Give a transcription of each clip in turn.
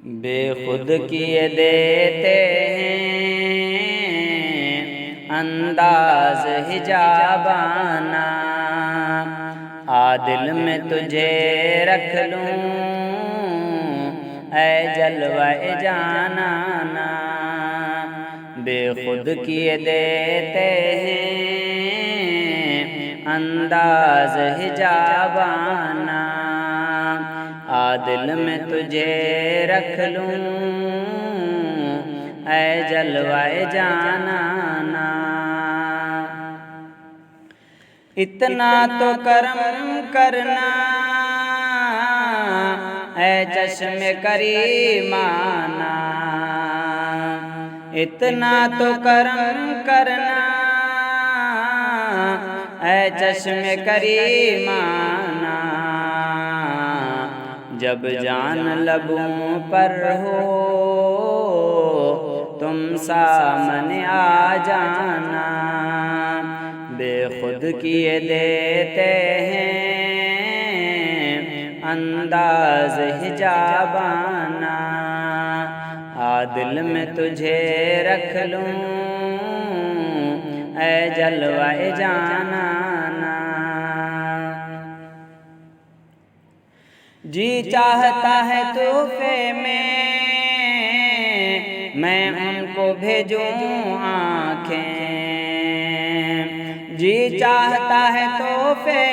بے خود کیے دیتے ہیں انداز حجابانہ، عادل میں تجھے رکھ لوں اے جلوہ جانانا۔ بے خود کیے دیتے ہیں انداز حجابانہ، عادل میں تجھے رکھ لوں اے جلوہ جانانا۔ اتنا تو کرم کرنا اے چشم کریمانہ، اتنا تو کرم کرنا اے چشم کریمانہ، جب جان لبوں پر ہو تم سامنے آ جانا۔ بے خود کیے دیتے ہیں انداز حجابانہ، عادل میں تجھے رکھ لوں اے جلوہ جانانا۔ جی چاہتا ہے تحفے میں ان کو بھیجوں آنکھیں، جی چاہتا ہے تحفے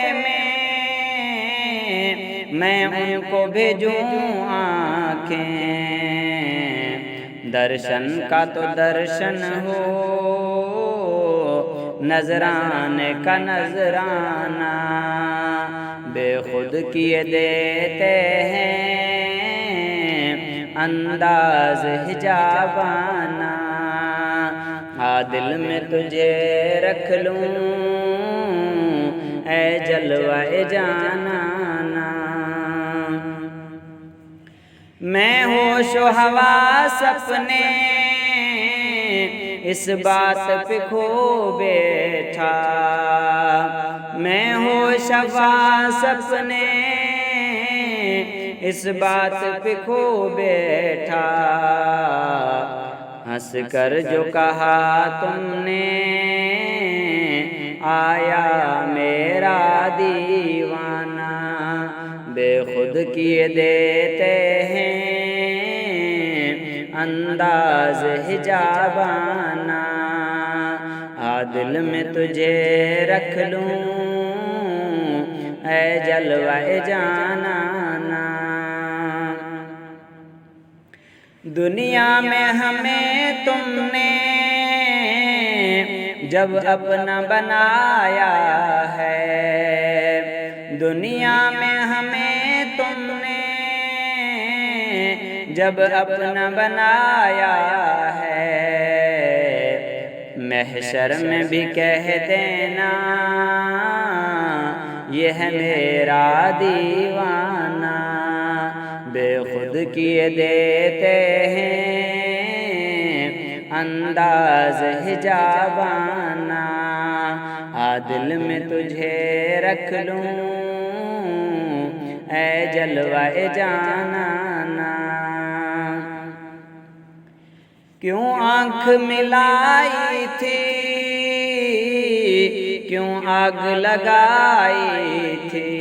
میں ان کو بھیجوں آنکھیں، درشن کا تو درشن ہو نذرانے کا نذرانہ۔ بے خود کیے دیتے ہیں انداز حجابانہ، عادل میں تجھے رکھ لوں اے جلوہ جانانا۔ میں ہوش و حواس اپنے اس بات پہ کھو بیٹھا، میں ہوش و حواس اپنے اس بات پہ کھو بیٹھا، ہنس کر جو کہا تم نے آیا میرا دیوانہ۔ بے خود کیے دیتے ہیں انداز حجابانہ، عادل میں تجھے رکھ لوں اے جلوہ جانانا۔ دنیا میں ہمیں تم نے جب اپنا بنایا ہے، دنیا میں ہمیں تم نے جب اپنا بنایا ہے، محشر میں بھی کہہ دینا یہ ہے میرا دیوانہ۔ بے خود کیے دیتے ہیں انداز حجابانہ، عادل میں تجھے رکھ لوں اے جلوہ جانانا۔ کیوں آنکھ ملائی تھی، کیوں آگ لگائی تھی،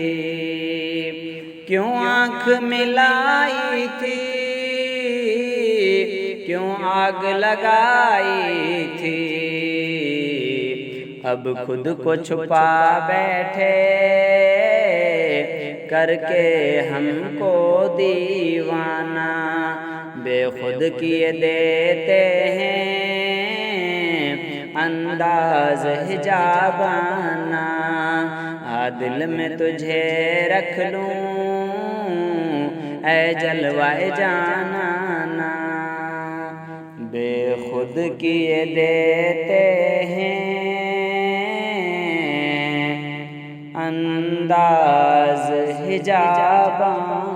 کیوں آنکھ ملائی تھی، کیوں آگ لگائی تھی، اب خود کو چھپا بیٹھے کر کے ہم کو دیوانہ۔ بے خود کیے دیتے ہیں انداز حجابانہ، عادل میں تجھے رکھ لوں اے جلوہ جانانا۔ بے خود کیے دیتے ہیں انداز حجابانہ۔